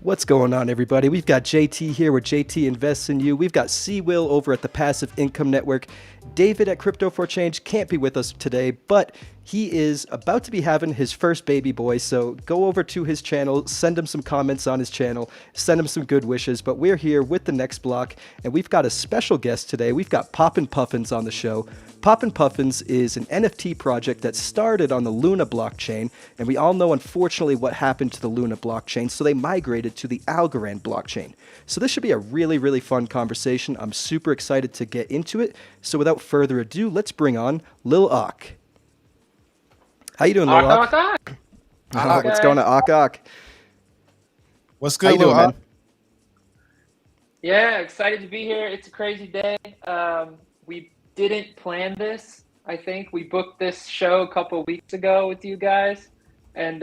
What's going on, everybody? We've got JT here where JT Invests in You. We've got C Will over at the Passive Income Network. David at Crypto for Change can't be with us today, but he is about to be having his first baby boy. So go over to his channel, send him some comments on his channel, send him some good wishes. But we're here with the next block, and we've got a special guest today. We've got Poppin Puffins on the show. Poppin Puffins is an NFT project that started on the Luna blockchain, and we all know, unfortunately, what happened to the Luna blockchain, so they migrated to the Algorand blockchain. So this should be a really, really fun conversation. I'm super excited to get into it. So without further ado, let's bring on Lil Ak. How you doing, Lil Ak? What's going on, Ak? What's How good, you doing, man? Yeah, excited to be here. It's a crazy day. We didn't plan this. I think we booked this show a couple of weeks ago with you guys, and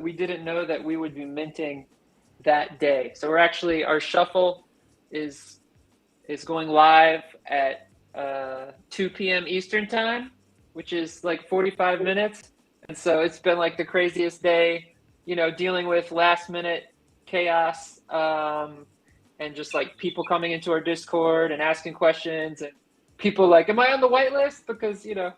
we didn't know that we would be minting that day. So we're actually, our shuffle is going live at 2 p.m. Eastern time, which is like 45 minutes. And so it's been like the craziest day, you know, dealing with last minute chaos, and just like people coming into our Discord and asking questions, and people like, am I on the whitelist? Because, you know,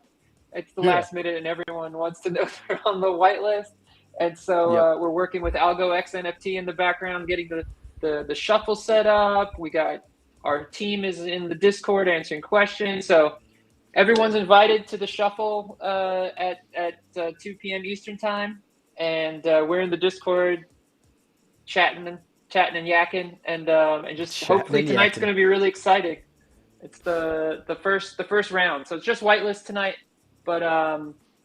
it's the last minute and everyone wants to know if they're on the whitelist. And so we're working with Algo X NFT in the background, getting the shuffle set up. We got, our team is in the Discord answering questions. So everyone's invited to the shuffle at 2 p.m. Eastern time. And we're in the Discord chatting and yakking, and just Chatting hopefully and tonight's yakking. going to be really exciting. It's the first round, so it's just whitelist tonight, but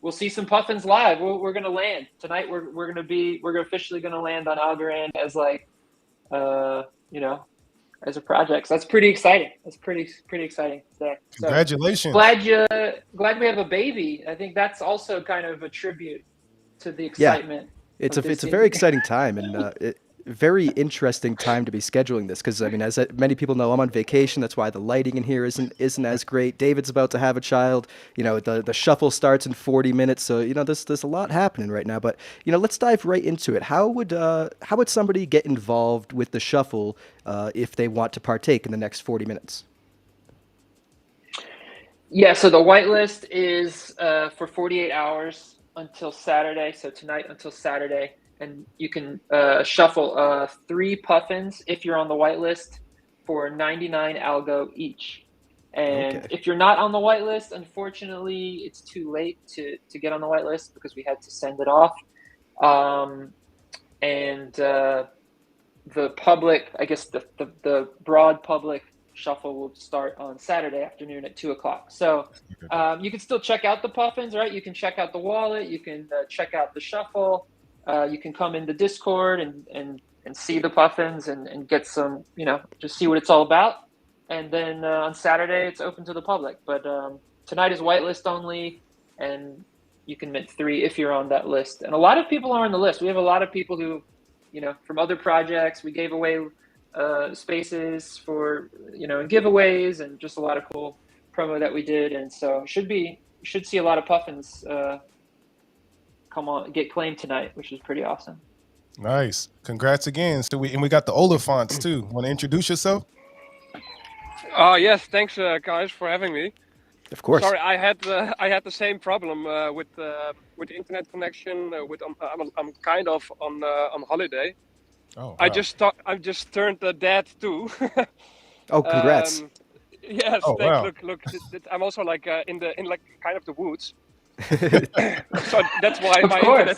we'll see some puffins live. We're going to land tonight. We're officially going to land on Algorand as like you know, as a project. So that's pretty exciting. That's pretty exciting today. So Congratulations. glad we have a baby. I think that's also kind of a tribute to the excitement. It's a very exciting time, and very interesting time to be scheduling this, because I mean, as many people know, I'm on vacation. That's why the lighting in here isn't as great. David's about to have a child. You know, the shuffle starts in 40 minutes, so you know there's a lot happening right now. But you know, let's dive right into it. How would somebody get involved with the shuffle if they want to partake in the next 40 minutes? Yeah, so the whitelist is for 48 hours until Saturday. So tonight until Saturday, and you can shuffle 3 puffins if you're on the whitelist for 99 algo each. And if you're not on the whitelist, unfortunately, it's too late to get on the whitelist because we had to send it off. The public, I guess the broad public shuffle will start on Saturday afternoon at 2 o'clock. So you can still check out the puffins, right? You can check out the wallet. You can check out the shuffle. You can come in the Discord and see the puffins and get some, you know, just see what it's all about. And then on Saturday, it's open to the public. But tonight is whitelist only, and you can mint 3 if you're on that list. And a lot of people are on the list. We have a lot of people who, you know, from other projects. We gave away spaces for, you know, giveaways, and just a lot of cool promo that we did. And so should see a lot of puffins come on, get claimed tonight, which is pretty awesome. Nice. Congrats again. So we got the Oliphants too. Want to introduce yourself? Yes, thanks guys for having me. Of course. Sorry, I had the same problem with the internet connection. I'm kind of on holiday. Oh, wow. I just turned dad too. Oh, congrats. Yes, oh, thanks. Wow. Look, I'm also like in like kind of the woods. So that's why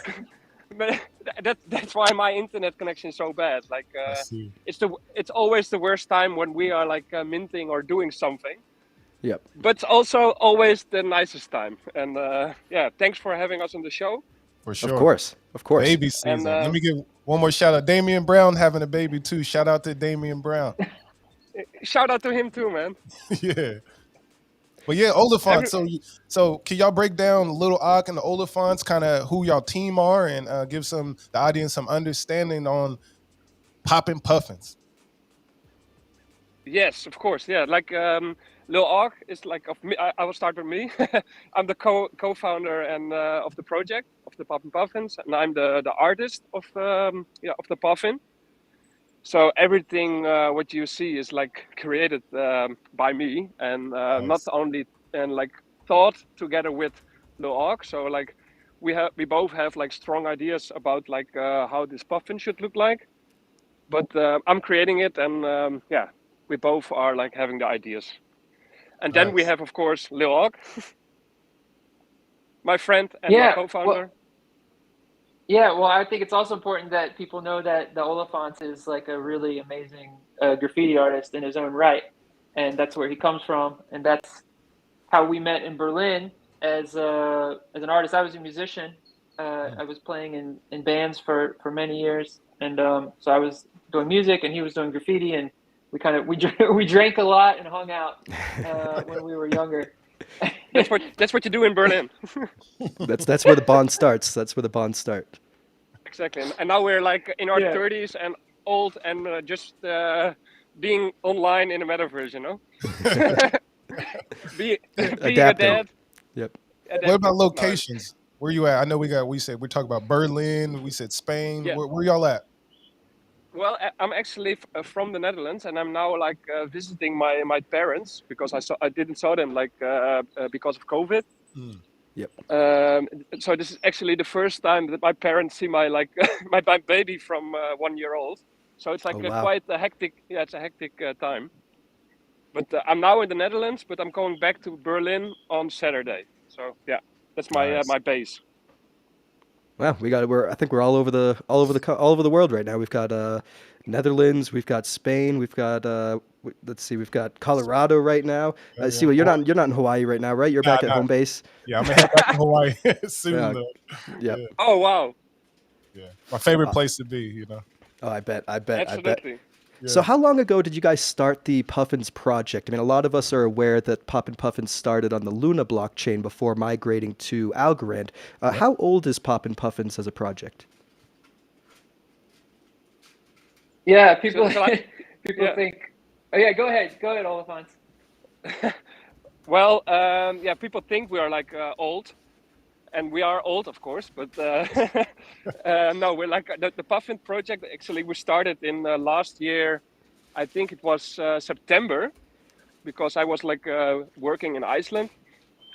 that's why my internet connection is so bad. Like it's always the worst time when we are like minting or doing something. Yep. But it's also always the nicest time. And yeah, thanks for having us on the show. For sure. Of course. Baby season. And, Let me give one more shout out. Damian Brown having a baby too. Shout out to Damian Brown. Shout out to him too, man. Yeah. But yeah, Oliphants. So can y'all break down Little Ak and the Oliphants, kind of who y'all team are, and give the audience some understanding on Poppin Puffins? Yes, of course. Yeah, like Lil Ark is like of me. I will start with me. I'm the co-founder and of the project of the Poppin Puffins, and I'm the artist of the puffin. So everything what you see is like created by me, and not only and like thought together with Lil Ark. So like we both have like strong ideas about like how this puffin should look like, but I'm creating it, and yeah, we both are like having the ideas. And then we Nice. have, of course, Lil Ark, my friend and my Yeah, co-founder. well, I think it's also important that people know that the Oliphant is like a really amazing graffiti artist in his own right, and that's where he comes from, and that's how we met in Berlin as an artist. I was a musician. I was playing in bands for many years, and so I was doing music, and he was doing graffiti, and we drank a lot and hung out when we were younger. That's what you do in Berlin. That's where the bond starts. That's where the bonds start. Exactly, and now we're like in our 30s and old and just being online in the metaverse, you know. being a dad. Yep. What about locations? Where you at? I know we talked about Berlin. We said Spain. Yeah. Where y'all at? Well, I'm actually from the Netherlands, and I'm now like visiting my parents because I didn't saw them like because of COVID. Yep. So this is actually the first time that my parents see my like my baby from 1 year old. So it's like quite a hectic. Yeah, it's a hectic time. But I'm now in the Netherlands, but I'm going back to Berlin on Saturday. So yeah, that's my my base. Well, I think we're all over the world right now. We've got Netherlands, we've got Spain, we've got let's see, we've got Colorado right now. See, well, you're not in Hawaii right now, right? You're back at home base. Yeah, I'm gonna head back to Hawaii soon. Yeah. Oh wow. Yeah, my favorite place to be. You know. Oh, I bet. Absolutely. Yeah. So how long ago did you guys start the Puffins project? I mean, a lot of us are aware that Poppin Puffins started on the Luna blockchain before migrating to Algorand. How old is Poppin Puffins as a project? Yeah, people think. Oh yeah, go ahead, Oliphant. Well, yeah, people think we are like old, and we are old, of course, but no, we're like the Puffin project. Actually, we started in last year. I think it was September, because I was like working in Iceland,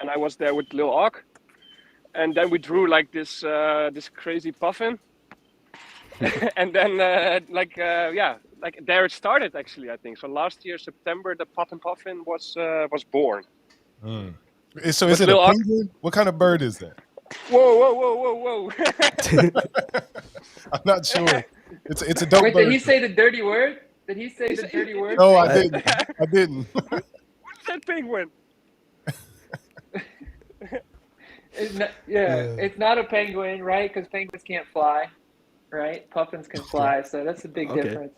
and I was there with Lil Ark, and then we drew like this this crazy puffin, and then like there it started actually. I think so. Last year September, the Poppin Puffin was born. So is it a penguin? What kind of bird is that? Whoa! I'm not sure. It's a dope bird. Did he say the dirty word? Did he say the dirty word? No, I didn't. I didn't. That penguin. It's not a penguin, right? Because penguins can't fly, right? Puffins can fly, so that's a big difference.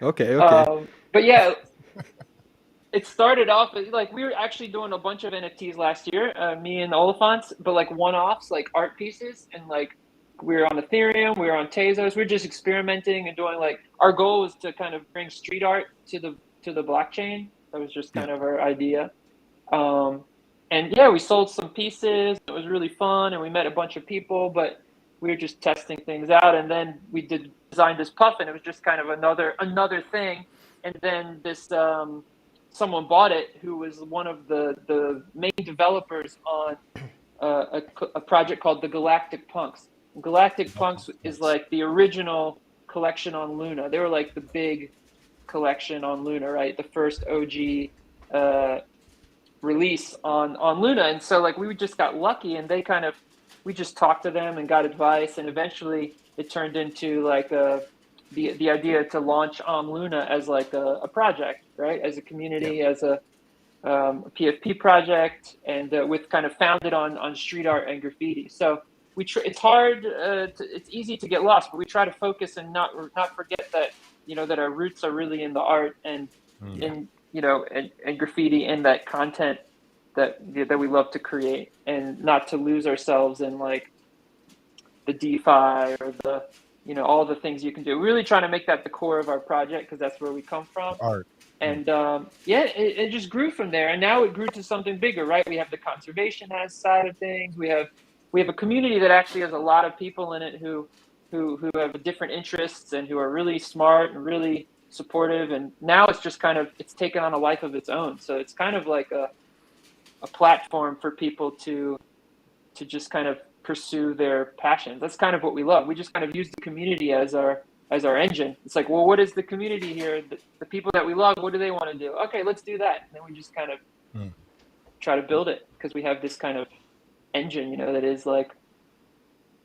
Okay. But yeah, it started off like we were actually doing a bunch of NFTs last year, me and Oliphants, but like one-offs, like art pieces, and like we were on Ethereum, we were on Tezos, we were just experimenting and doing like our goal was to kind of bring street art to the blockchain. That was just kind of our idea. And yeah, we sold some pieces. It was really fun, and we met a bunch of people, but we were just testing things out. And then we designed this puffin. It was just kind of another thing. And then this someone bought it who was one of the main developers on a project called the Galactic Punks. Galactic Punks is like the original collection on Luna. They were like the big collection on Luna, right? The first OG release on Luna. And so like we just got lucky, and we just talked to them and got advice, and eventually it turned into like the idea to launch on Luna as like a project, right? As a community, as a PFP project, and with kind of founded on street art and graffiti. So it's hard, it's easy to get lost, but we try to focus and not forget that, that our roots are really in the art and in, and graffiti, and that content that we love to create, and not to lose ourselves in like the DeFi or the, all the things you can do. We're really trying to make that the core of our project, because that's where we come from. Art. And it just grew from there, and now it grew to something bigger, right? We have the conservation side of things. We have a community that actually has a lot of people in it who who have different interests and who are really smart and really supportive. And now it's just kind of, it's taken on a life of its own. So it's kind of like a platform for people to just kind of pursue their passions. That's kind of what we love. We just kind of use the community as our engine. It's like, well, what is the community here? The people that we love, what do they want to do? Okay, let's do that. And then we just kind of try to build it because we have this kind of engine, that is like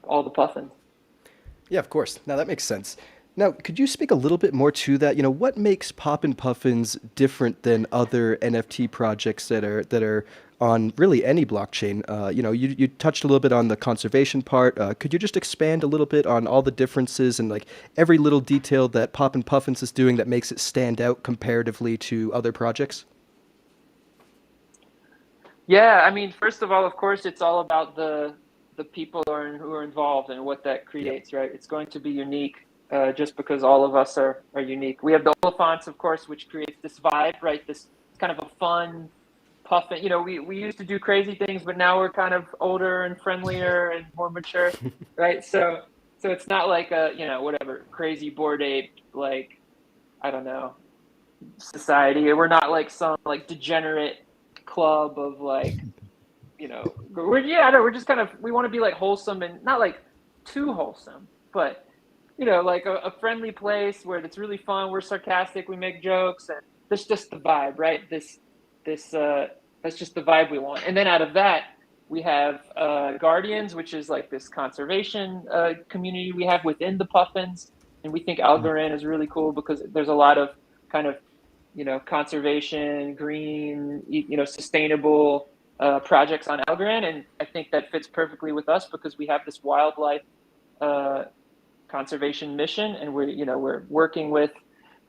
all the puffins. Yeah, of course. Now that makes sense. Now, could you speak a little bit more to that? What makes Poppin Puffins different than other NFT projects that are on really any blockchain? You touched a little bit on the conservation part. Could you just expand a little bit on all the differences and like every little detail that Poppin Puffins is doing that makes it stand out comparatively to other projects? Yeah, I mean, first of all, of course, it's all about the people who are involved and what that creates, right? It's going to be unique. Just because all of us are unique. We have the Oliphants, of course, which creates this vibe, right? This kind of a fun puffin. We used to do crazy things, but now we're kind of older and friendlier and more mature, right? So it's not like a, whatever, crazy Bored Ape, like, I don't know, society. We're not like some like degenerate club of like, we're just kind of, we want to be like wholesome and not like too wholesome, but like a friendly place where it's really fun. We're sarcastic. We make jokes, and that's just the vibe, right? That's just the vibe we want. And then out of that, we have Guardians, which is like this conservation community we have within the Puffins, and we think Algorand is really cool because there's a lot of kind of conservation, green, sustainable projects on Algorand, and I think that fits perfectly with us because we have this wildlife conservation mission, and we're working with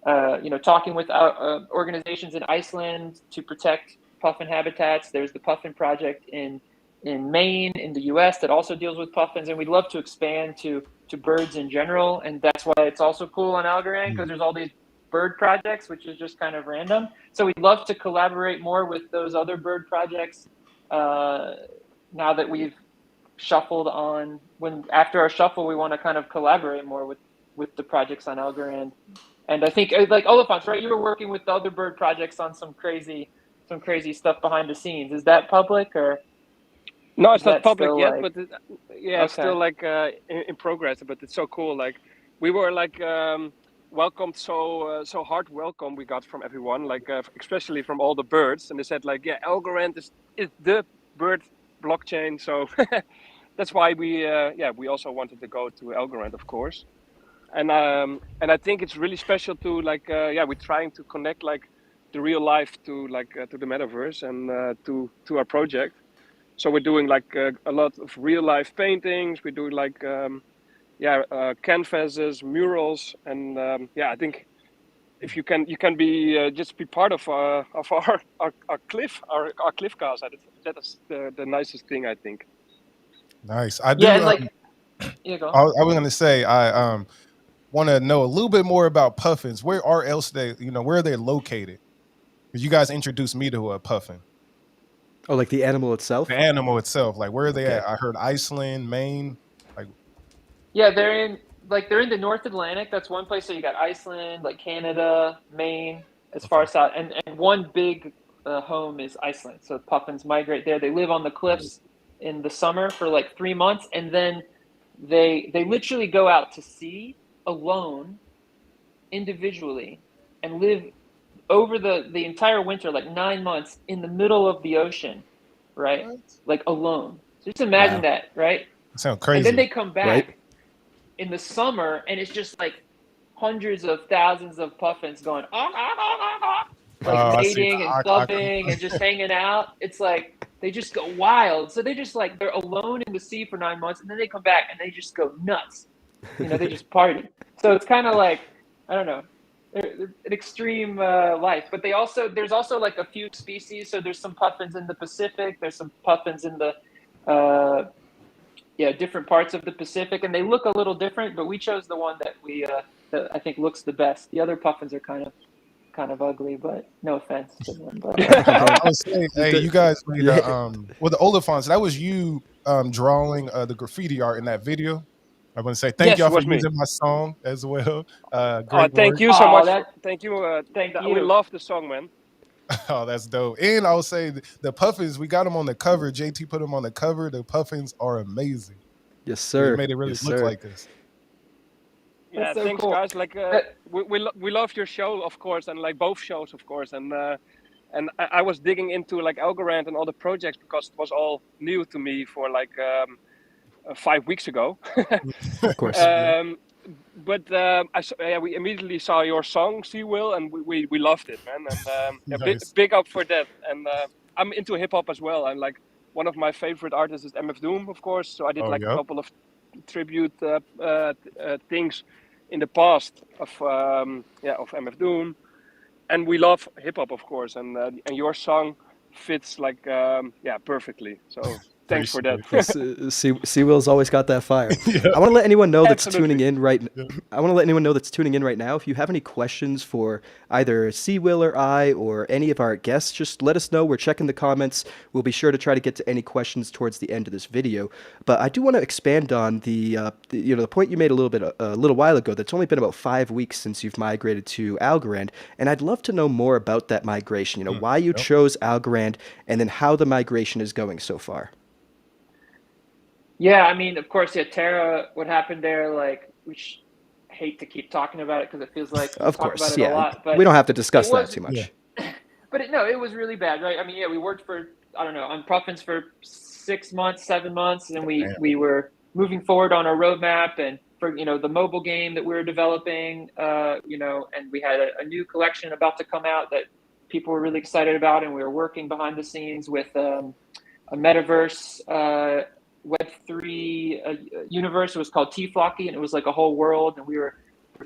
talking with organizations in Iceland to protect puffin habitats. There's the Puffin Project in Maine, in the US, that also deals with puffins, and we'd love to expand to birds in general, and that's why it's also cool on Algorand because there's all these bird projects, which is just kind of random. So we'd love to collaborate more with those other bird projects now that we've shuffled on. After our shuffle, we want to kind of collaborate more with the projects on Algorand. And I think like Oliphants, right? You were working with the other bird projects on some crazy stuff behind the scenes. Is that public or? No, it's not public yet, like... but it's still like in progress. But it's so cool. Like we were like welcomed so hard welcome we got from everyone, like especially from all the birds, and they said like, yeah, Algorand is the bird blockchain. So that's why we also wanted to go to Algorand, of course. And I think it's really special to like we're trying to connect like the real life to like to the metaverse and to our project. So we're doing like a lot of real life paintings. We're doing like canvases, murals, and I think if you can be just be part of our cliff cast. That is the nicest thing, I think. Nice. I do. Yeah, and go. I was going to say I want to know a little bit more about puffins. Where are they located? Because you guys introduced me to a puffin. Oh, like the animal itself? The animal itself. Like where are they at? I heard Iceland, Maine. Like, yeah, they're in the North Atlantic. That's one place. So you got Iceland, like Canada, Maine, as far south, and one big home is Iceland. So puffins migrate there. They live on the cliffs in the summer for like 3 months, and then they literally go out to sea alone, individually, and live over the entire winter, like 9 months, in the middle of the ocean, right? What? Like alone. So just imagine that, right? That sounds crazy. And then they come back in the summer, and it's just like hundreds of thousands of puffins going like mating and clubbing and just hanging out. It's like they just go wild. So they're alone in the sea for 9 months, and then they come back and they just go nuts. They just party. So it's kind of like, I don't know, an extreme life. But there's also like a few species. So there's some puffins in the Pacific. There's some puffins in the different parts of the Pacific, and they look a little different. But we chose the one that that I think looks the best. The other puffins are kind of ugly, but no offense to them. But I was saying, hey, you guys made the Oliphants. That was you drawing the graffiti art in that video. I want to say thank Yes, y'all it for was me. using my song as well. Oh, Great thank work. you so Oh, much. that Thank you. thank We you. love the song, man. Oh, that's dope. And I'll say the Puffins, we got them on the cover. JT put them on the cover. The Puffins are amazing. Yes, They sir. made it really Yes, look sir. like us. Yeah, That's so thanks, cool. guys. Like, we love your show, of course, and like both shows, of course. And I was digging into like Algorand and all the projects because it was all new to me for like 5 weeks ago. Of course. But yeah, we immediately saw your song, Sea Will, and we loved it, man. And yeah, Nice. big up for that. And I'm into hip hop as well. And like one of my favorite artists is MF Doom, of course. So I did Oh, like a yep. couple of tribute things in the past of MF Doom. And we love hip hop, of course. And your song fits like perfectly. So thanks for Appreciate that. it. Yes, Seawill's always got that fire. Yeah. I want to let anyone know that's Absolutely. tuning in right. Yeah. I want to let anyone know that's tuning in right now. If you have any questions for either Seawill or I or any of our guests, just let us know. We're checking the comments. We'll be sure to try to get to any questions towards the end of this video. But I do want to expand on the point you made a little while ago. That's only been about 5 weeks since you've migrated to Algorand, and I'd love to know more about that migration. Why you Yep. chose Algorand, and then how the migration is going so far. Yeah, I mean, of course, yeah, Terra, what happened there, like, hate to keep talking about it because it feels like we Of talk about course, it a yeah. lot, We but don't have to it discuss that was, too Yeah. much. but no, it was really bad, right? I mean, yeah, we worked for, I don't know, on Puffins for 6 months, 7 months, and then Damn. we were moving forward on our roadmap and for, the mobile game that we were developing, and we had a new collection about to come out that people were really excited about, and we were working behind the scenes with a metaverse Web3 universe. It was called T-Flocky, and it was like a whole world, and we were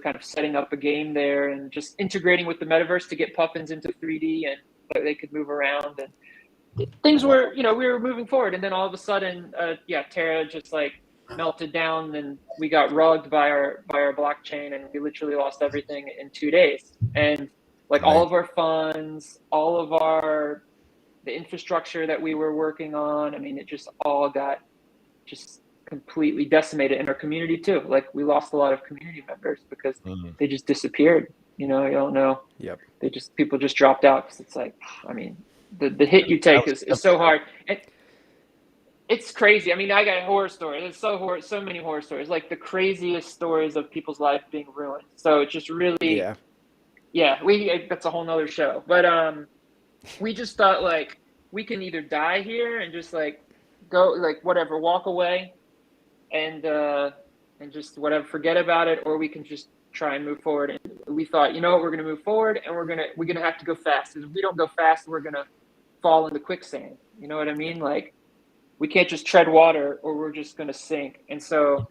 kind of setting up a game there and just integrating with the metaverse to get Puffins into 3D and they could move around, and things were, we were moving forward. And then all of a sudden, Terra just like melted down, and we got rugged by our blockchain, and we literally lost everything in 2 days. And like all of our funds, all of the infrastructure that we were working on, I mean, it just all got just completely decimated. In our community too. Like we lost a lot of community members because they just disappeared. You don't know. Yep. People just dropped out because it's like, I mean, the hit you take is so hard. And it's crazy. I mean, I got horror stories. There's so many horror stories, like the craziest stories of people's lives being ruined. So it's just really, that's a whole nother show. But we just thought like we can either die here and just like go like whatever, walk away and just whatever, forget about it, or we can just try and move forward. And we thought, we're gonna move forward, and we're gonna have to go fast. If we don't go fast, we're gonna fall into quicksand. You know what I mean? Like we can't just tread water or we're just gonna sink. And so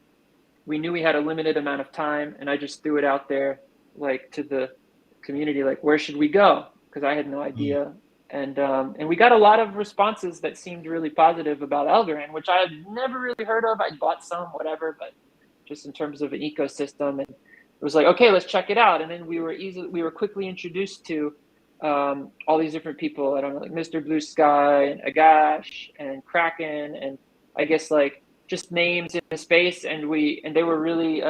we knew we had a limited amount of time, and I just threw it out there like to the community, like where should we go? Because I had no idea. And we got a lot of responses that seemed really positive about Algorand, which I had never really heard of. I bought some, whatever, but just in terms of an ecosystem, and it was like, okay, let's check it out. And then we were quickly introduced to all these different people. I don't know, like Mr. Blue Sky and Agash and Kraken, and I guess like just names in the space. And they were really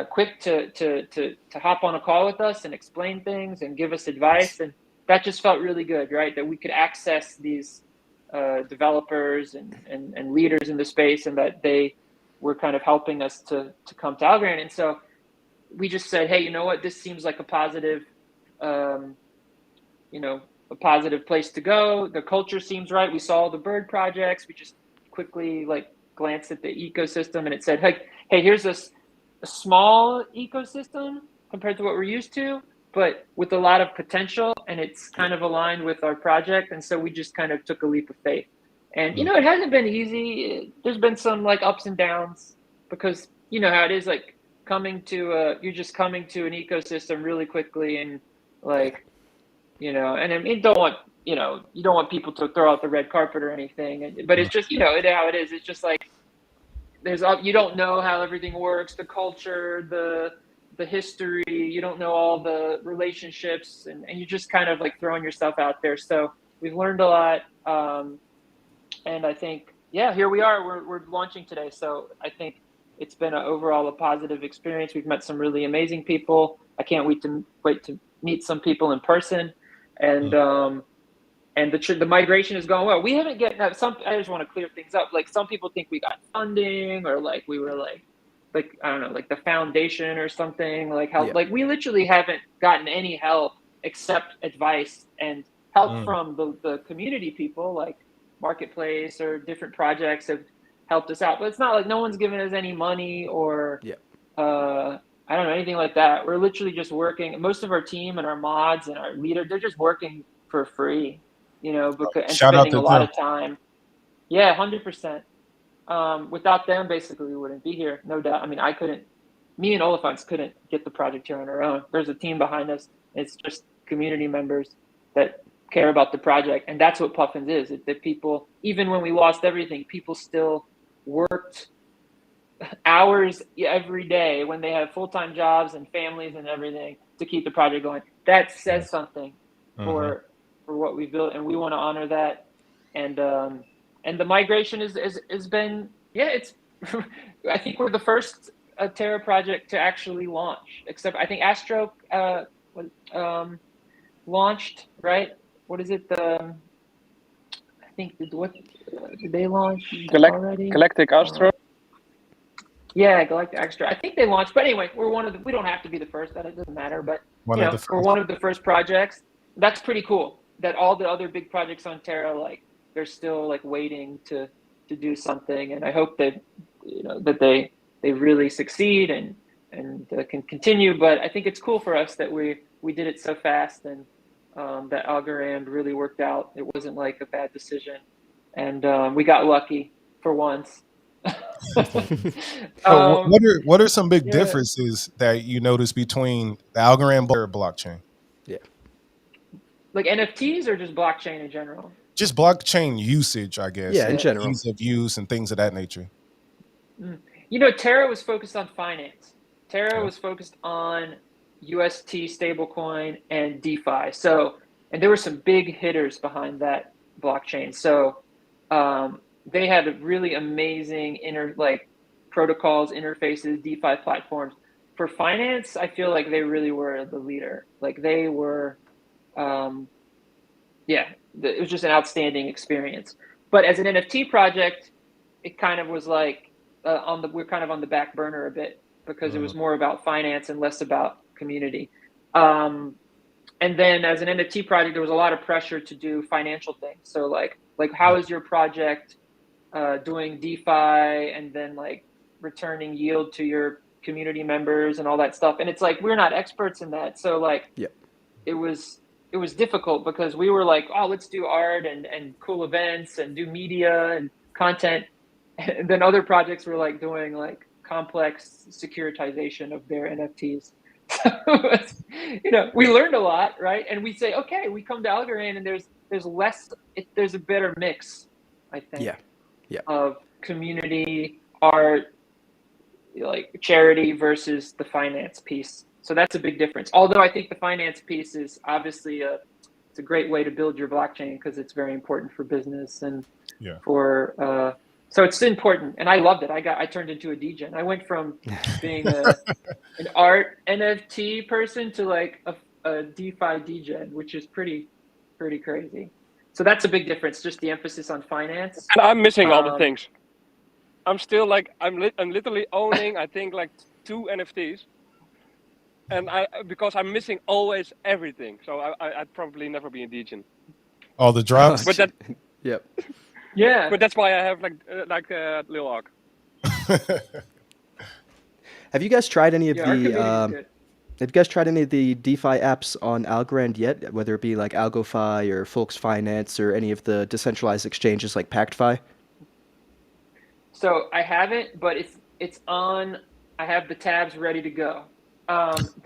quick to hop on a call with us and explain things and give us advice. And that just felt really good, right? That we could access these developers and leaders in the space, and that they were kind of helping us to come to Algorand. And so we just said, hey, you know what? This seems like a positive, a positive place to go. The culture seems right. We saw the bird projects. We just quickly like glanced at the ecosystem, and it said, hey, here's a small ecosystem compared to what we're used to, but with a lot of potential, and it's kind of aligned with our project. And so we just kind of took a leap of faith. And it hasn't been easy. There's been some like ups and downs, because you know how it is, like you're just coming to an ecosystem really quickly, and like, and I mean, you don't want people to throw out the red carpet or anything, but it's just, how it is. It's just like, you don't know how everything works, the culture, the history, you don't know all the relationships, and you're just kind of like throwing yourself out there. So we've learned a lot. And I think, here we are, we're launching today. So I think It's been overall a positive experience. We've met some really amazing people. I can't wait to meet some people in person, and the migration is going well. We haven't get some. I just want to clear things up. Like some people think we got funding, or like we were like I don't know, like the foundation or something. Like help. Like we literally haven't gotten any help except advice and help from the community people, like Marketplace or different projects have helped us out. But it's not like no one's given us any money or I don't know, anything like that. We're literally just working. Most of our team and our mods and our leader, they're just working for free, you know, because and Shout out spending to a lot them. of time. Yeah, 100%. Without them, basically, we wouldn't be here, no doubt. I mean, me and Oliphants couldn't get the project here on our own. There's a team behind us. It's just community members that care about the project, and that's what Puffins is. That people, even when we lost everything, people still worked hours every day when they have full-time jobs and families and everything to keep the project going. That says something for what we built, and we want to honor that. And the migration has been, it's I think we're the first Terra project to actually launch, except I think Astro launched, right? What is it? I think did they launch already? Galactic Astro. Yeah, Galactic Extra. I think they launched, but anyway, we don't have to be the first. That it doesn't matter, but we're one of the first projects. That's pretty cool. That all the other big projects on Terra, like they're still like waiting to do something, and I hope that that they really succeed and can continue. But I think it's cool for us that we did it so fast, and that Algorand really worked out. It wasn't like a bad decision, and we got lucky for once. What are some big differences that you notice between the Algorand blockchain? Yeah, like NFTs or just blockchain in general? Just blockchain usage, I guess. Yeah, in general, ease of use and things of that nature. Terra was focused on finance. Terra was focused on UST stablecoin and DeFi. So, and there were some big hitters behind that blockchain. So, they had really amazing protocols, interfaces, DeFi platforms. For finance, I feel like they really were the leader. Like they were, it was just an outstanding experience. But as an NFT project, it kind of was like we're kind of on the back burner a bit because it was more about finance and less about community. And then as an NFT project, there was a lot of pressure to do financial things. So like how is your project doing DeFi and then like returning yield to your community members and all that stuff. And it's like we're not experts in that. So like it was difficult because we were like, oh, let's do art and cool events and do media and content. And then other projects were like doing like complex securitization of their NFTs. So we learned a lot, right? And we say, okay, we come to Algorand and there's a better mix, I think. Of community, art, like charity versus the finance piece. So that's a big difference. Although I think the finance piece is obviously it's a great way to build your blockchain because it's very important for business and for so it's important. And I loved it. I turned into a degen. I went from being an art NFT person to like a DeFi degen, which is pretty crazy. So that's a big difference, just the emphasis on finance. And I'm missing all the things. I'm still like, I'm literally owning, I think like 2 NFTs. And because I'm missing always everything. So I'd probably never be a degen. All the drops? But that, yeah. But that's why I have like Lil Arc. Have you guys tried any of Have you guys tried any of the DeFi apps on Algorand yet, whether it be like AlgoFi or Folks Finance or any of the decentralized exchanges like PactFi? So I haven't, but it's on. I have the tabs ready to go.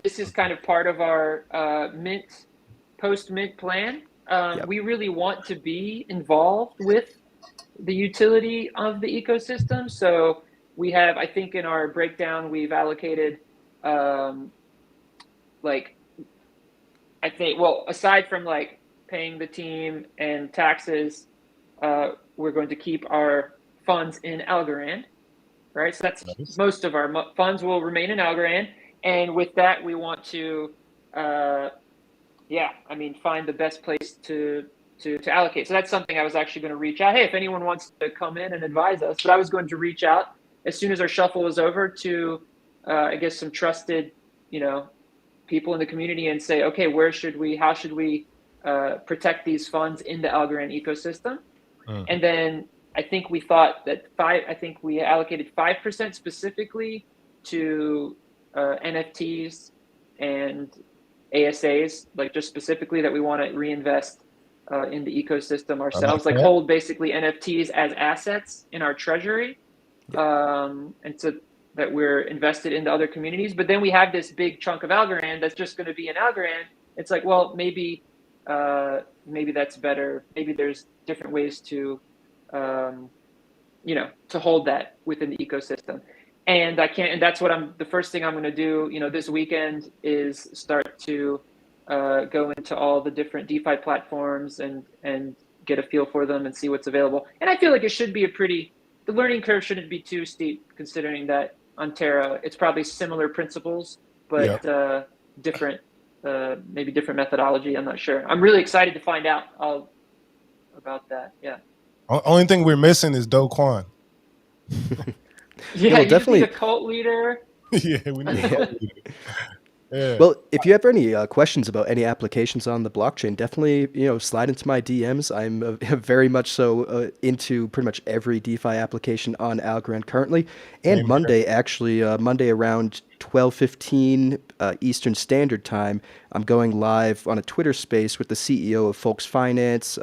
This is kind of part of our post-mint plan. We really want to be involved with the utility of the ecosystem. So we have, I think in our breakdown, we've allocated aside from like paying the team and taxes, we're going to keep our funds in Algorand. right? So that's Nice. most of our funds will remain in Algorand, and with that, we want to, find the best place to allocate. So that's something I was actually going to reach out. Hey, if anyone wants to come in and advise us, but I was going to reach out as soon as our shuffle was over to, I guess, some trusted, people in the community and say, okay, how should we protect these funds in the Algorand ecosystem? Mm. And then I think we thought that we allocated 5% specifically to NFTs and ASAs, like just specifically that we want to reinvest in the ecosystem ourselves, like hold basically NFTs as assets in our treasury. And so that we're invested in the other communities. But then we have this big chunk of Algorand that's just going to be in Algorand. It's like, well, maybe that's better. Maybe there's different ways to, to hold that within the ecosystem. And that's what the first thing I'm going to do, this weekend is start to go into all the different DeFi platforms and get a feel for them and see what's available. And I feel like it should be the learning curve shouldn't be too steep, considering that on Terra, it's probably similar principles, but different, maybe different methodology. I'm not sure. I'm really excited to find out all about that. Yeah. Only thing we're missing is Do Kwon. Yeah, well, definitely a cult leader. Yeah, we need a cult leader. Yeah. Well, if you have any questions about any applications on the blockchain, definitely slide into my DMs. I'm very much so into pretty much every DeFi application on Algorand currently. And Same Monday, here. actually, Monday around 12:15 Eastern Standard Time, I'm going live on a Twitter space with the CEO of Folks Finance,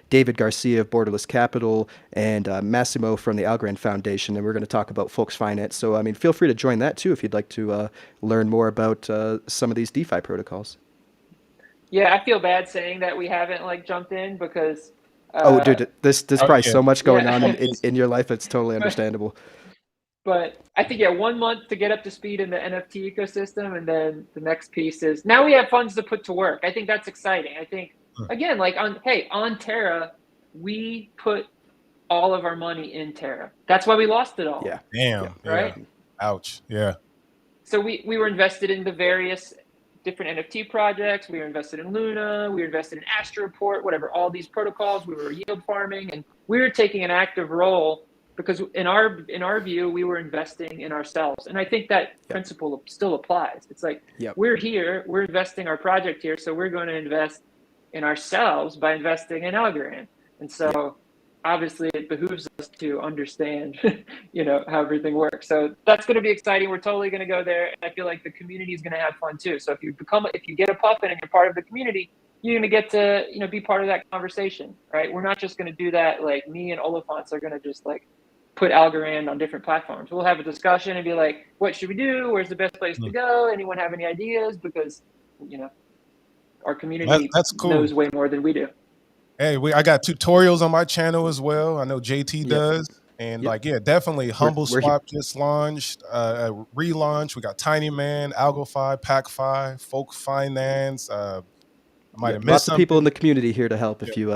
David Garcia of Borderless Capital, and Massimo from the Algorand Foundation, and we're going to talk about Folks Finance. So, I mean, feel free to join that too if you'd like to learn more about some of these DeFi protocols. Yeah, I feel bad saying that we haven't jumped in because. Oh, dude, there's probably so much going on in your life. It's totally understandable. But I think 1 month to get up to speed in the NFT ecosystem, and then the next piece is now we have funds to put to work. I think that's exciting. I think again, on Terra, we put all of our money in Terra. That's why we lost it all. Yeah. Damn. Yeah. Right. Yeah. Ouch. Yeah. So we were invested in the various different NFT projects. We were invested in Luna. We were invested in Astroport, whatever, all these protocols. We were yield farming, and we were taking an active role because in our view, we were investing in ourselves. And I think that principle still applies. It's like, we're here, we're investing our project here, so we're going to invest in ourselves by investing in Algorand. And so obviously it behooves us to understand, how everything works. So that's going to be exciting. We're totally going to go there. And I feel like the community is going to have fun too. So if you get a Puffin and you're part of the community, you're going to get to, be part of that conversation, right? We're not just going to do that. Like me and Oliphants are going to just put Algorand on different platforms. We'll have a discussion and be like, what should we do? Where's the best place to go? Anyone have any ideas? Because, our community that's cool. knows way more than we do. Hey, I got tutorials on my channel as well. I know JT does. And definitely Humble Swap just launched, relaunch. We got Tiny Man, AlgoFi, PackFi, Folk Finance. I might have missed lots something. Of people in the community here to help if you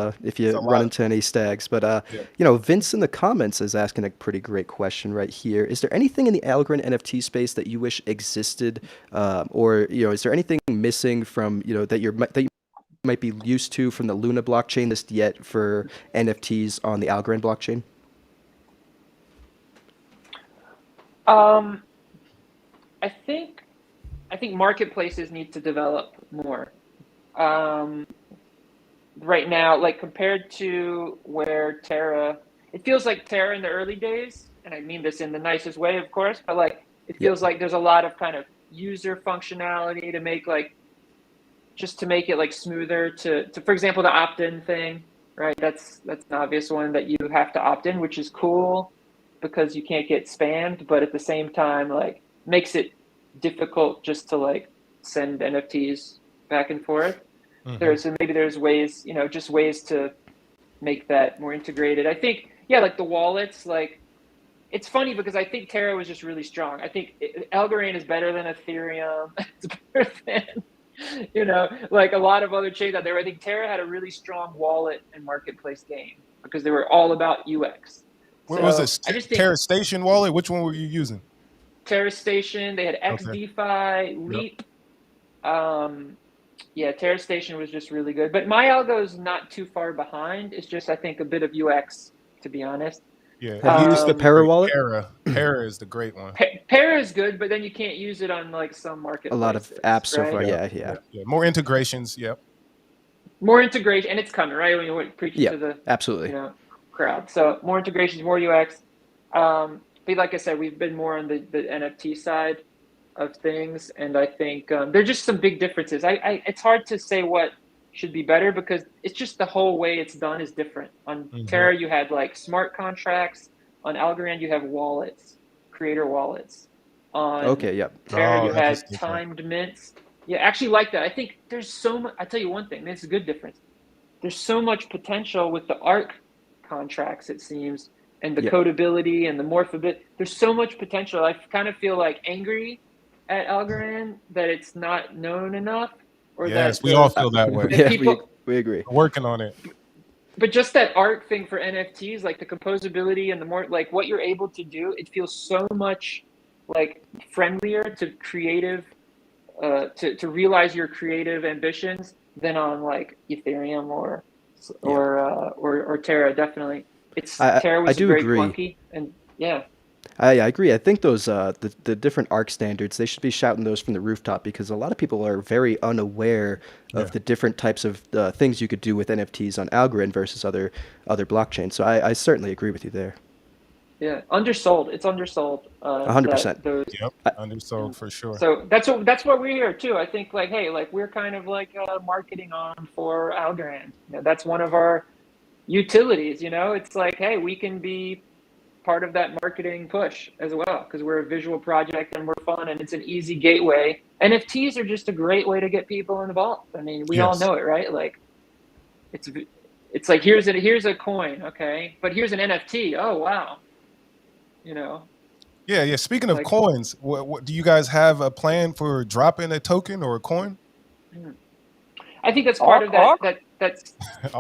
run into any stags. But Vince in the comments is asking a pretty great question right here. Is there anything in the Algorand NFT space that you wish existed, or is there anything missing from that you might be used to from the Luna blockchain just yet for NFTs on the Algorand blockchain? I think marketplaces need to develop more. Right now, compared to where Terra, it feels like Terra in the early days, and I mean this in the nicest way, of course, but it feels like there's a lot of kind of user functionality to make just to make it smoother to for example, the opt-in thing, right? That's an obvious one that you have to opt in, which is cool because you can't get spammed, but at the same time, makes it difficult just to send NFTs back and forth. Maybe there's ways, just ways to make that more integrated. I think, the wallets, it's funny because I think Terra was just really strong. I think Algorand is better than Ethereum. It's better than, a lot of other chains out there. I think Terra had a really strong wallet and marketplace game because they were all about UX. What So was this? I just think Terra Station wallet? Which one were you using? Terra Station, they had Okay. XDeFi, Leap. Yeah, Terra Station was just really good. But my algo is not too far behind. It's just, I think, a bit of UX, to be honest. Yeah, Have you used the Para wallet? Para is the great one. Para is good, but then you can't use it on like some A lot of marketplaces, apps so right? far. Yeah, Yeah. more integrations. Yep. More integration, and it's coming, right? When you're preaching Yeah, to the absolutely. crowd. So more integrations, more UX. But like I said, we've been more on the NFT side of things, and I think there's just some big differences. It's hard to say what should be better because it's just the whole way it's done is different. On Terra, you had like smart contracts. On Algorand, you have wallets, creator wallets. On Terra, you had timed mints. Yeah, actually like that. I think there's so much. I tell you one thing, it's a good difference. There's so much potential with the ARC contracts, it seems, and the codability and the morphability. There's so much potential. I kind of feel like angry at Algorand that it's not known enough, or yes, that we all feel that way. Yeah, people, we agree. We're working on it. But just that art thing for NFTs, like the composability and the more like what you're able to do, it feels so much like friendlier to creative, to realize your creative ambitions than on like Ethereum or Terra. Definitely, Terra was very clunky, and yeah. I agree. I think those the different ARC standards, they should be shouting those from the rooftop because a lot of people are very unaware of the different types of things you could do with NFTs on Algorand versus other blockchains. So I certainly agree with you there. Yeah, undersold. It's undersold. 100%. Yep, undersold for sure. So that's what we're here too. I think like, hey, like we're kind of like marketing on for Algorand. That's one of our utilities. It's like, hey, we can be part of that marketing push as well because we're a visual project and we're fun and it's an easy gateway. NFTs are just a great way to get people involved. I mean, we all know it, right? Like, it's like here's a coin, okay, but here's an NFT. Oh wow, Yeah. Speaking of coins, what do you guys have a plan for dropping a token or a coin? I think that's part of that. That's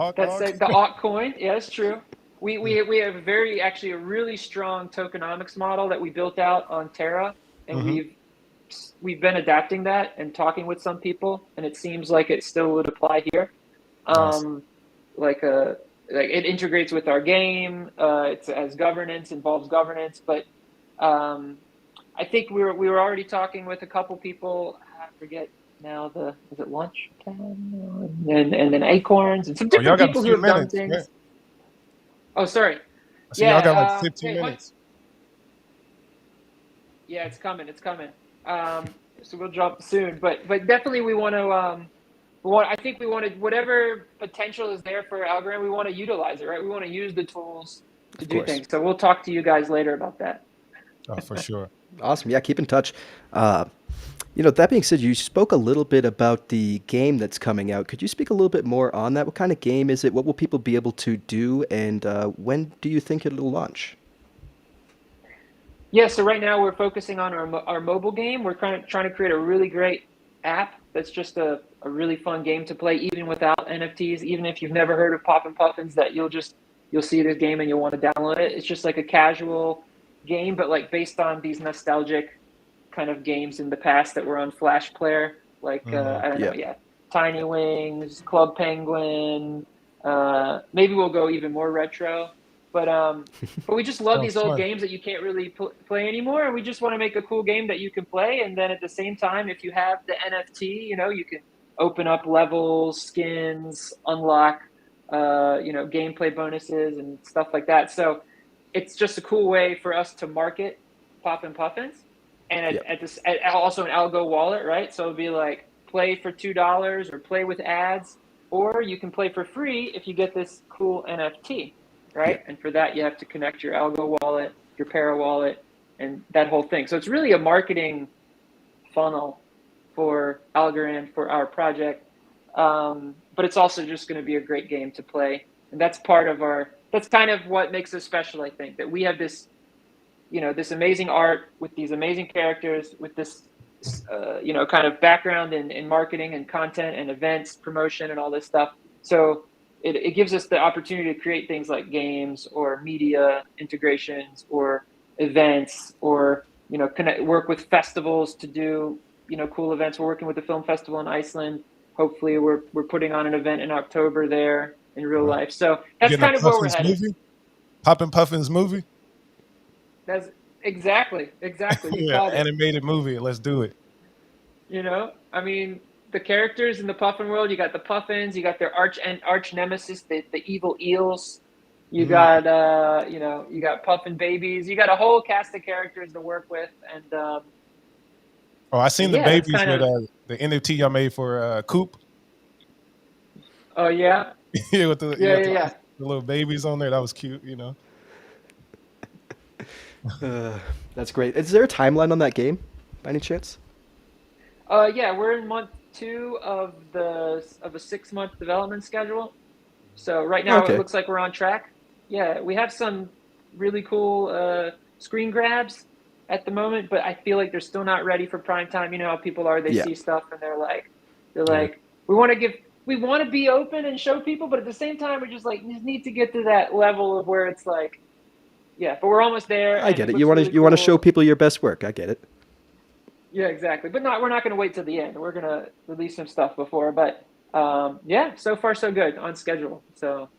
like the altcoin. Yeah, it's true. We have a really strong tokenomics model that we built out on Terra, and we've been adapting that and talking with some people, and it seems like it still would apply here. Nice. Like it integrates with our game. It has governance, involves governance, but I think we were already talking with a couple people. I forget now is it Lunch and then Acorns and some different people who have done things. Yeah. Oh, sorry. Y'all got like 15 minutes. Yeah, it's coming. So we'll drop soon, but definitely we want to. I think we want to, whatever potential is there for Algorand, we want to utilize it, right? We want to use the tools to do things. So we'll talk to you guys later about that. Oh, for sure. Awesome. Yeah, keep in touch. That being said, you spoke a little bit about the game that's coming out. Could you speak a little bit more on that? What kind of game is it? What will people be able to do? And when do you think it'll launch? Yeah, so right now we're focusing on our mobile game. We're trying to create a really great app that's just a really fun game to play, even without NFTs. Even if you've never heard of Poppin Puffins, that you'll see this game and you'll want to download it. It's just like a casual game, but like based on these nostalgic kind of games in the past that were on Flash Player, like I don't know, Tiny Wings, Club Penguin. Maybe we'll go even more retro, but we just love these old games that you can't really play anymore, and we just want to make a cool game that you can play. And then at the same time, if you have the NFT, you can open up levels, skins, unlock, gameplay bonuses and stuff like that. So it's just a cool way for us to market Poppin Puffins. And also an algo wallet, right? So it'll be like play for $2 or play with ads, or you can play for free if you get this cool NFT, right? Yeah. And for that, you have to connect your algo wallet, your Para wallet, and that whole thing. So it's really a marketing funnel for Algorand, for our project. But it's also just going to be a great game to play. And that's kind of what makes us special, I think, that we have this this amazing art with these amazing characters, with this, kind of background in marketing and content and events, promotion and all this stuff. So it gives us the opportunity to create things like games or media integrations or events, or work with festivals to do cool events. We're working with the film festival in Iceland. Hopefully we're putting on an event in October there in real life. So that's kind of where we're headed. Poppin Puffins movie. That's exactly. Yeah, animated movie. Let's do it. I mean, the characters in the Puffin world, you got the Puffins, you got their arch nemesis, the evil eels. You got you got Puffin babies. You got a whole cast of characters to work with, and I seen the babies with the NFT y'all made for Coop. Oh yeah. Yeah, with the little babies on there. That was cute. That's great. Is there a timeline on that game, by any chance? Yeah, we're in month 2 of a 6-month development schedule. So right now it looks like we're on track. Yeah, we have some really cool screen grabs at the moment, but I feel like they're still not ready for prime time. You know how people are; they see stuff and they're like, we want to be open and show people, but at the same time, we just need to get to that level of where it's like, yeah, but we're almost there. I get it. You want to show people your best work. I get it. Yeah, exactly. But we're not going to wait till the end. We're going to release some stuff before, but yeah, so far so good, on schedule. So,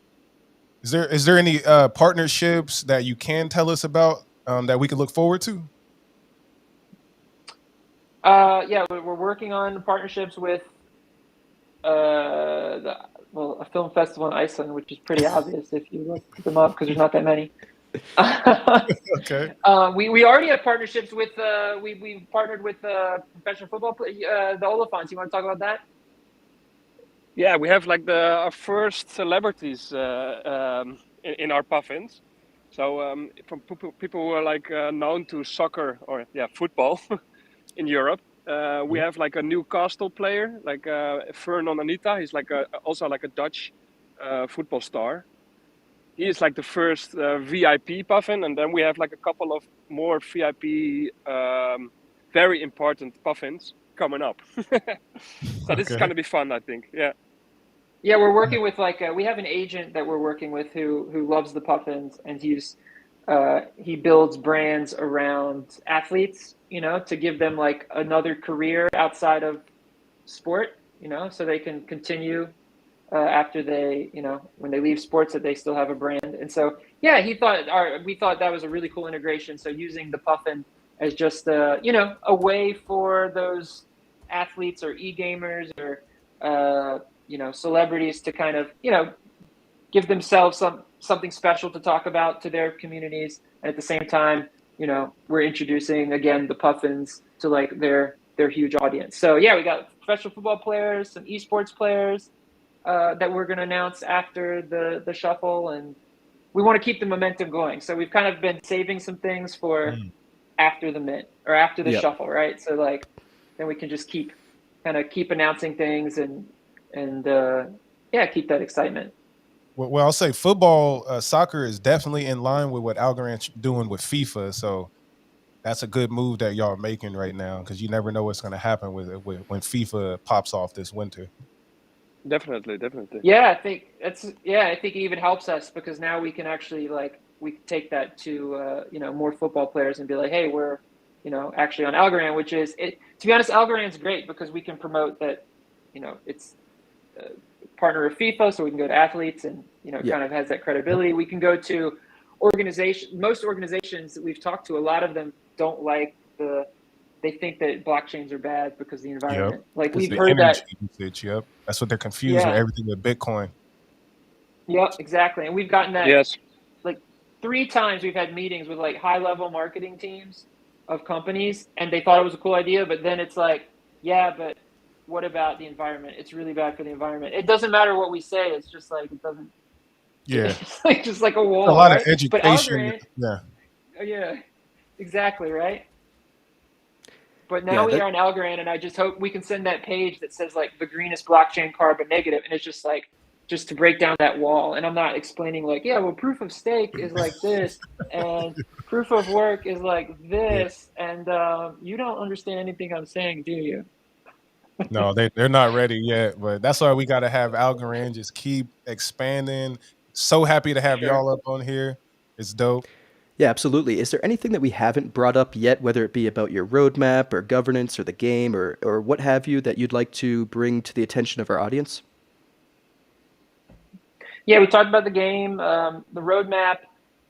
is there any partnerships that you can tell us about that we can look forward to? Yeah, we're working on partnerships with a film festival in Iceland, which is pretty obvious if you look them up because there's not that many. Okay. We already have partnerships with we partnered with professional football the Olafants. You want to talk about that? Yeah, we have our first celebrities in our Puffins. So from people who are known to soccer or football in Europe, we have a Newcastle player Fernand Anita. He's also a Dutch football star. He is the first VIP Puffin, and then we have a couple of more VIP, very important Puffins coming up. So this is going to be fun, I think. Yeah. Yeah, we're working with we have an agent that we're working with who loves the Puffins, and he builds brands around athletes, to give them another career outside of sport, so they can continue after they, when they leave sports, that they still have a brand. And so, yeah, we thought that was a really cool integration. So using the Puffin as just a way for those athletes or e-gamers or celebrities to kind of give themselves something special to talk about to their communities, and at the same time we're introducing again the Puffins to their huge audience. So yeah, we got professional football players, some esports players that we're going to announce after the shuffle, and we want to keep the momentum going. So we've kind of been saving some things for after the mint or after the shuffle, right? So then we can just keep announcing things and keep that excitement. Well, I'll say football, soccer is definitely in line with what Algorand's doing with FIFA. So that's a good move that y'all are making right now, because you never know what's going to happen with when FIFA pops off this winter. Definitely. Yeah, I think it even helps us, because now we can actually we can take that to more football players and be like, hey, we're actually on Algorand, which is it. To be honest, Algorand's great because we can promote that it's a partner of FIFA, so we can go to athletes and kind of has that credibility. We can go to most organizations that we've talked to, a lot of them don't they think that blockchains are bad because of the environment. We've heard that. Usage, that's what they're confused with everything with Bitcoin. Yep, exactly. And we've gotten that. Yes. 3 times we've had meetings with high-level marketing teams of companies, and they thought it was a cool idea, but then it's but what about the environment? It's really bad for the environment. It doesn't matter what we say. It's just it doesn't. Yeah. It's just like a wall. A lot right? of education. Yeah. Exactly. Right. But now we are on Algorand, and I just hope we can send that page that says the greenest blockchain, carbon negative, and it's just to break down that wall. And I'm not explaining proof of stake is this, and proof of work is this, and you don't understand anything I'm saying, do you? No, they're not ready yet, but that's why we got to have Algorand just keep expanding. So happy to have y'all up on here. It's dope. Yeah, absolutely. Is there anything that we haven't brought up yet, whether it be about your roadmap or governance or the game or what have you, that you'd like to bring to the attention of our audience? Yeah, we talked about the game. The roadmap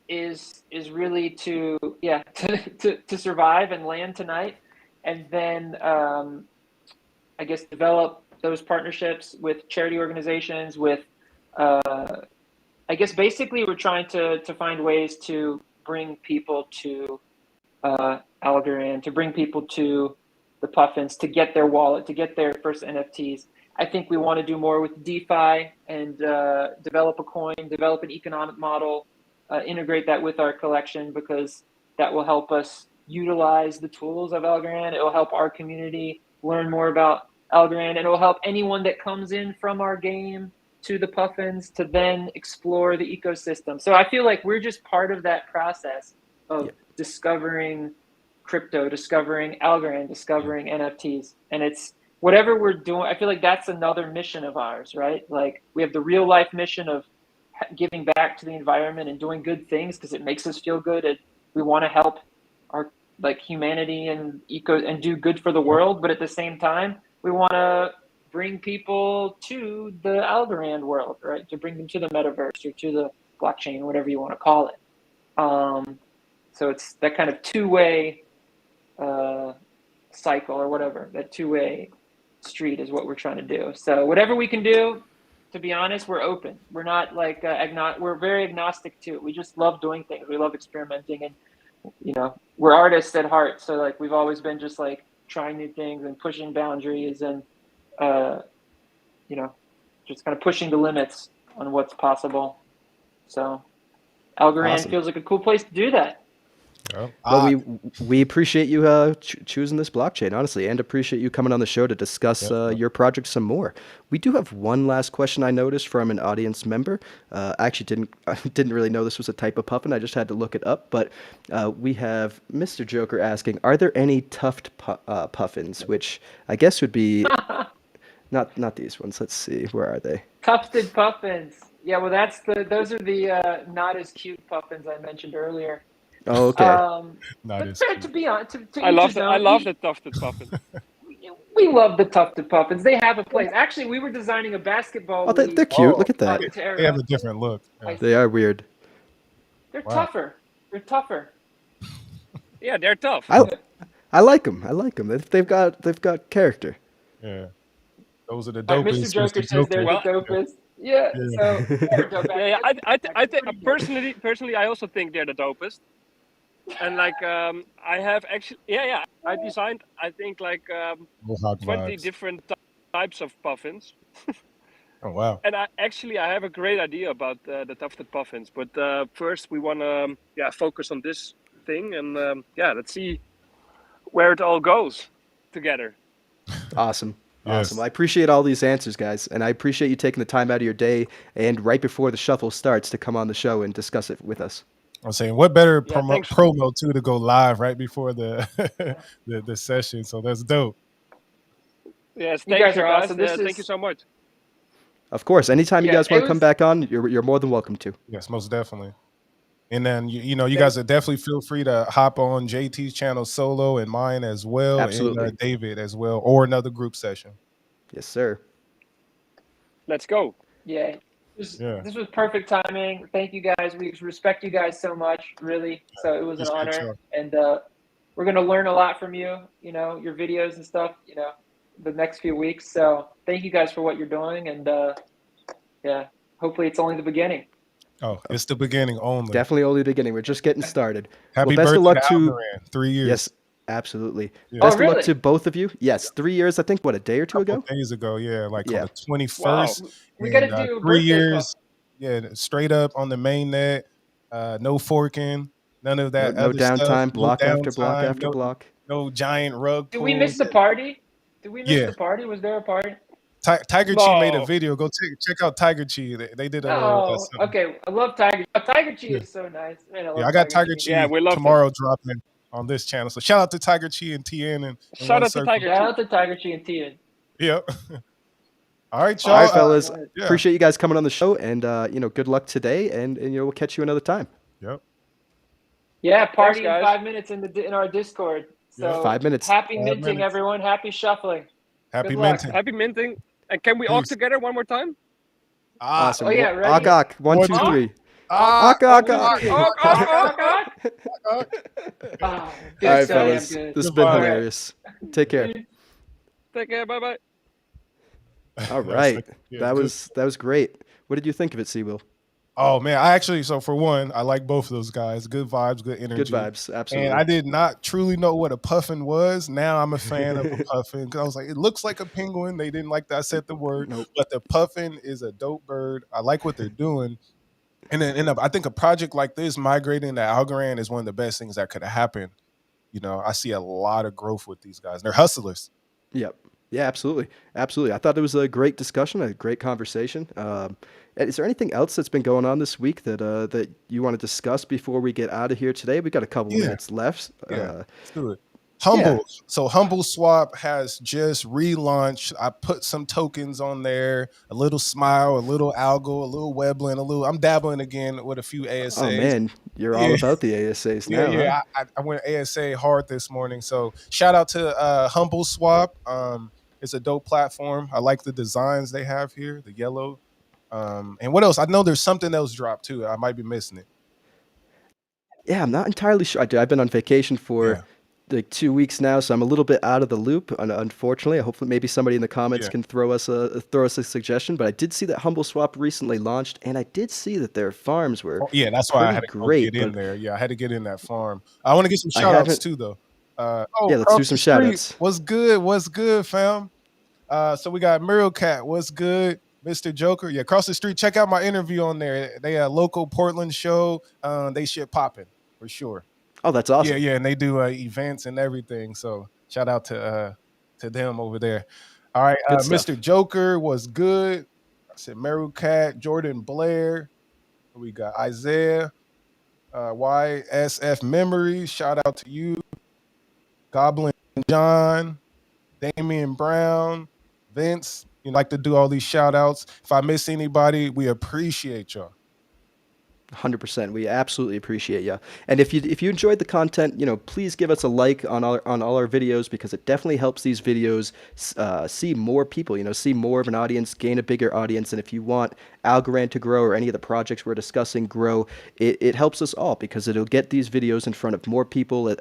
is really to to survive and land tonight, and then I guess develop those partnerships with charity organizations. With I guess basically we're trying to find ways to bring people to Algorand, to bring people to the Puffins, to get their wallet, to get their first NFTs. I think we want to do more with DeFi and develop a coin, develop an economic model, integrate that with our collection, because that will help us utilize the tools of Algorand. It will help our community learn more about Algorand, and it will help anyone that comes in from our game to the Puffins to then explore the ecosystem. So I feel like we're just part of that process of discovering crypto, discovering Algorand, discovering NFTs. And it's whatever we're doing. I feel like that's another mission of ours, right? Like we have the real life mission of giving back to the environment and doing good things because it makes us feel good. And we want to help our like humanity and do good for the world. But at the same time, we want to bring people to the Algorand world, right? To bring them to the metaverse or to the blockchain, whatever you want to call it. So it's that kind of two-way cycle or whatever, that two-way street is what we're trying to do. So whatever we can do, to be honest, we're open. We're not like, we're very agnostic to it. We just love doing things. We love experimenting, and, you know, we're artists at heart. So like, we've always been just like trying new things and pushing boundaries and, you know, just kind of pushing the limits on what's possible. So Algorand feels like a cool place to do that. Well, we appreciate you choosing this blockchain, honestly, and appreciate you coming on the show to discuss your project some more. We do have one last question I noticed from an audience member. I actually didn't really know this was a type of puffin. I just had to look it up. But we have Mr. Joker asking, are there any tufted puffins, which I guess would be not these ones. Let's see, where are they? Tufted puffins. Yeah, well, those are the not as cute puffins I mentioned earlier. Oh, okay. To be honest, I love the tufted puffin. We love the tufted puffins. They have a place. Actually, we were designing a basketball. Oh, they're cute. Look at that. They have a different look. Yeah. They are weird. They're tougher. They're tougher. Yeah, they're tough. I like them. They've got character. Yeah. Those are the dopest. Mr. Joker says they're the dopest. Yeah. So they're dope. I think personally, I also think they're the dopest. And like I have actually, I designed, I think like 20 different types of puffins. Oh wow! And I have a great idea about the tufted puffins, but first we want to focus on this thing, and let's see where it all goes together. Awesome. Awesome. I appreciate all these answers, guys, and I appreciate you taking the time out of your day and right before the shuffle starts to come on the show and discuss it with us. I'm saying, what better promo too to go live right before the the session? So that's dope. Yes, thank you guys are awesome. Thank you so much. Of course, anytime you guys want to come back on, you're more than welcome to. Yes, most definitely. And then you guys would definitely feel free to hop on JT's channel solo and mine as well, absolutely, and David as well, or another group session. Yes, sir. Let's go. Yeah. This was perfect timing. Thank you guys. We respect you guys so much, really. So it was an honor, and we're gonna learn a lot from you. You know, your videos and stuff. You know, the next few weeks. So thank you guys for what you're doing, and hopefully it's only the beginning. Oh, it's the beginning only. Definitely only the beginning. We're just getting started. Happy birthday, luck to Algorand. 3 years. Yes, absolutely. Yeah. Best of luck to both of you. Yes, 3 years. I think a day or two ago. Days ago, like on the 21st. Wow. We got to do 3 years. Yeah, straight up on the main net. No forking. None of that. No downtime. Stuff. Block after block after block. No giant rug. Did we miss the party? Did we miss the party? Was there a party? Tiger Chi made a video. Go check out Tiger Chi. They did a. Okay. I love Tiger. Tiger Chi is so nice. Man, I got Tiger Chi tomorrow dropping on this channel. So shout out to Tiger Chi and TN and shout out to Tiger Chi and TN. Yep. All right, y'all. All right, fellas. Yeah. Appreciate you guys coming on the show, and good luck today, and we'll catch you another time. Yep. Yeah, party in guys. 5 minutes in our Discord. So 5 minutes. Happy 5 minting, minutes. everyone. Happy shuffling. Happy Good luck. minting. Happy minting. And can we all together one more time? Awesome. Oh, yeah, ready? Ak, 1, 2, Huh? 3. Ah, Ak, ak, One, ak. two, Ak, three. ak, ak, Ak, ak, ak. Good, All right, Scotty, fellas. I'm good. This has been Goodbye. hilarious. Take care. Take care. Bye-bye. All That's right. like- yeah, that good. was great. What did you think of it, Seawill? Oh man, I actually, so for one, I like both of those guys. Good vibes, good energy. Good vibes. Absolutely. And I did not truly know what a puffin was. Now I'm a fan of a puffin because I was like, it looks like a penguin. They didn't like that I said the word, Nope. but the puffin is a dope bird. I like what they're doing. And then I think a project like this, migrating to Algorand, is one of the best things that could have happened. You know, I see a lot of growth with these guys. They're hustlers. Yep. Yeah, absolutely. Absolutely. I thought it was a great discussion, a great conversation. Is there anything else that's been going on this week that you want to discuss before we get out of here today? We got a couple of minutes left. Yeah. Let's do it. Humble. So Humble Swap has just relaunched. I put some tokens on there, a little Smile, a little Algo, a little Weblin, I'm dabbling again with a few ASAs. Oh man, you're all about the ASAs now. Yeah, huh? I went ASA hard this morning. So shout out to Humble Swap. It's a dope platform. I like the designs they have here, the yellow. And what else? I know there's something else dropped too. I might be missing it. Yeah, I'm not entirely sure. I've been on vacation for like 2 weeks now, so I'm a little bit out of the loop. Unfortunately, hopefully, maybe somebody in the comments can throw us a suggestion. But I did see that Humble Swap recently launched, and I did see that their farms were that's why I had to great, get in there. Yeah, I had to get in that farm. I want to get some shout outs too, though. Yeah, let's do some shout outs. What's good? What's good, fam? So we got Muriel Cat. What's good? Mr. Joker. Yeah, across the street. Check out my interview on there. They a local Portland show. They shit popping for sure. Oh, that's awesome. Yeah, and they do events and everything. So shout out to them over there. All right, Mr. Joker was good. I said Meru Cat, Jordan Blair. We got Isaiah, YSF Memories. Shout out to you. Goblin John, Damian Brown, Vince. You like to do all these shout outs. If I miss anybody, we appreciate y'all. 100%. We absolutely appreciate you. And if you enjoyed the content, please give us a like on all our videos, because it definitely helps these videos see more people, see more of an audience, gain a bigger audience. And if you want Algorand to grow, or any of the projects we're discussing grow, it helps us all, because it'll get these videos in front of more people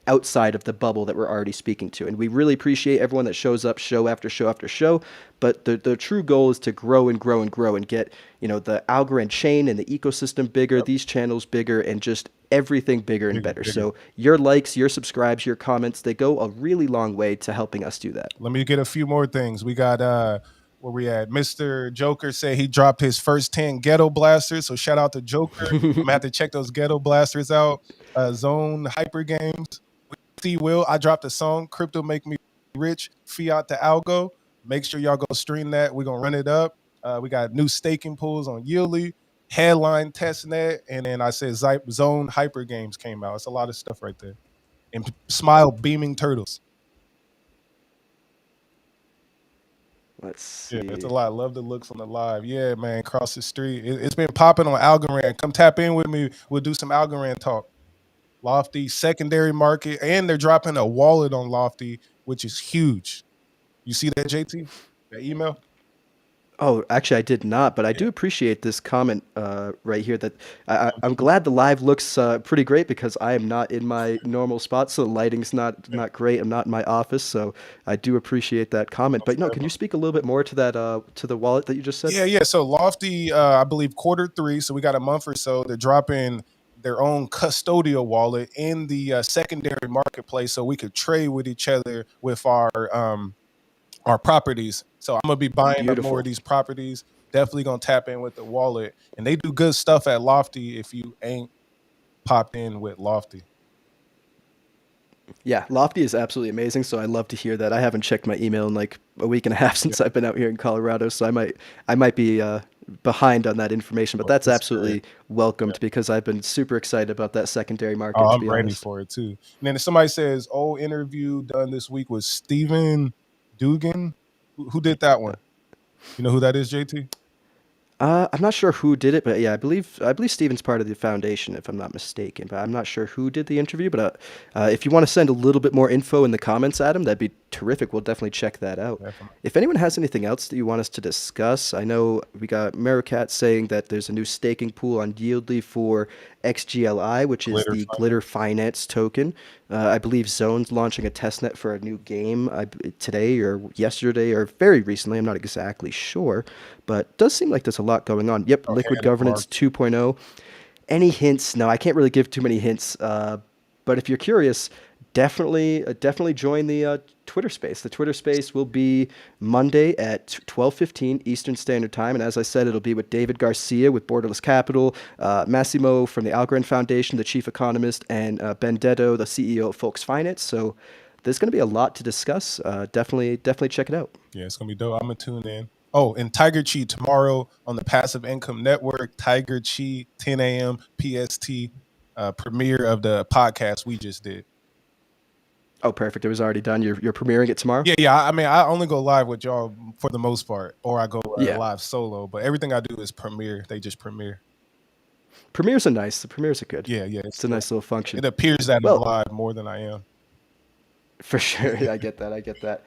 outside of the bubble that we're already speaking to. And we really appreciate everyone that shows up show after show after show. But the true goal is to grow and grow and grow, and get the Algorand chain and the ecosystem bigger, these channels bigger, and just everything bigger and better. So your likes, your subscribes, your comments, they go a really long way to helping us do that. Let me get a few more things. We got where we at? Mr. Joker said he dropped his first 10 ghetto blasters. So shout out to Joker. I'm gonna have to check those ghetto blasters out. Zone Hyper Games. Will, I dropped a song, Crypto Make Me Rich, Fiat to Algo. Make sure y'all go stream that. We're gonna run it up. We got new staking pools on Yieldly, Headline Testnet, and then I said Zone Hyper Games came out. It's a lot of stuff right there. And Smile Beaming Turtles. Let's see. Yeah, it's a lot. Love the looks on the live. Yeah, man, cross the street. It's been popping on Algorand. Come tap in with me. We'll do some Algorand talk. Lofty, secondary market, and they're dropping a wallet on Lofty, which is huge. You see that, JT? That email? Oh, actually, I did not, but I do appreciate this comment right here. That I'm glad the live looks pretty great, because I am not in my normal spot, so the lighting's not great. I'm not in my office, so I do appreciate that comment. But no, can you speak a little bit more to that to the wallet that you just said? Yeah. So Lofty, I believe Q3, so we got a month or so. They're dropping their own custodial wallet in the secondary marketplace, so we could trade with each other with our properties. So I'm gonna be buying up more of these properties. Definitely gonna tap in with the wallet, and they do good stuff at Lofty. If you ain't popped in with Lofty, yeah, Lofty is absolutely amazing. So I love to hear that. I haven't checked my email in like a week and a half since I've been out here in Colorado, so I might be behind on that information, but that's absolutely welcomed, because I've been super excited about that secondary market. I'm ready for it too. And then if somebody says, "Oh, interview done this week with Steven Dugan," Who did that one? You know who that is, JT? I'm not sure who did it, but yeah, I believe Steven's part of the foundation, if I'm not mistaken. But I'm not sure who did the interview. But if you want to send a little bit more info in the comments, Adam, that'd be terrific. We'll definitely check that out. Definitely. If anyone has anything else that you want us to discuss, I know we got Merukat saying that there's a new staking pool on Yieldly for XGLI, which is the Glitter Finance token. I believe Zone's launching a testnet for a new game today or yesterday or very recently. I'm not exactly sure, but it does seem like there's a lot going on. Yep, Liquid Governance 2.0. Any hints? No, I can't really give too many hints. But if you're curious, definitely join the Twitter space. The Twitter space will be Monday at 12:15 Eastern Standard Time, and as I said, it'll be with David Garcia with Borderless Capital, Massimo from the Alcoin Foundation, the chief economist, and Benedetto, the CEO of Folks Finance. So there's going to be a lot to discuss. Definitely check it out. Yeah, it's gonna be dope. I'm gonna tune in. Oh, and Tiger Chi tomorrow on the Passive Income Network. Tiger Chi, 10 a.m. PST, premiere of the podcast we just did. Oh, perfect. It was already done. You're premiering it tomorrow? Yeah. I mean, I only go live with y'all for the most part, or I go live solo. But everything I do is premiere. They just premiere. Premieres are nice. The premieres are good. Yeah. It's a nice little function. It appears that I'm live more than I am. For sure. I get that.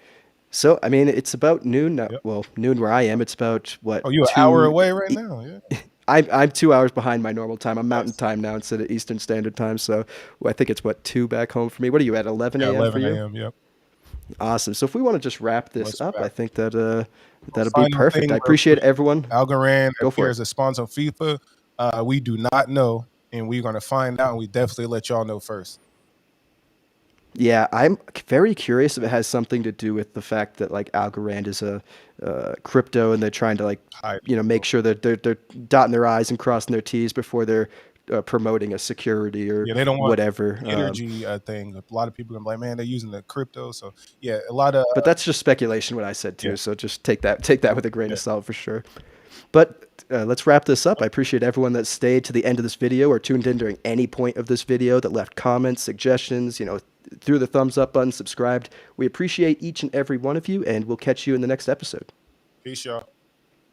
So, I mean, it's about noon now. Yep. Well, noon where I am. It's about, what? Oh, you're an hour away right now? Yeah. I'm 2 hours behind my normal time. I'm Mountain Time now instead of Eastern Standard Time. So I think it's, 2 back home for me. What are you at, 11 a.m. 11 for you? a.m., yep. Awesome. So if we want to just wrap this up, I think that'll be perfect. I appreciate everyone. Algorand appears as sponsor of FIFA. We do not know, and we're going to find out, and we definitely let y'all know first. Yeah, I'm very curious if it has something to do with the fact that Algorand is a crypto, and they're trying to make sure that they're dotting their I's and crossing their T's before they're promoting a security or they don't want whatever energy thing. A lot of people are like, man, they're using the crypto. So yeah, a lot of. But that's just speculation. What I said too. Yeah. So just take that with a grain of salt for sure. But let's wrap this up. I appreciate everyone that stayed to the end of this video or tuned in during any point of this video, that left comments, suggestions, threw the thumbs up button, subscribed. We appreciate each and every one of you, and we'll catch you in the next episode. Peace, y'all.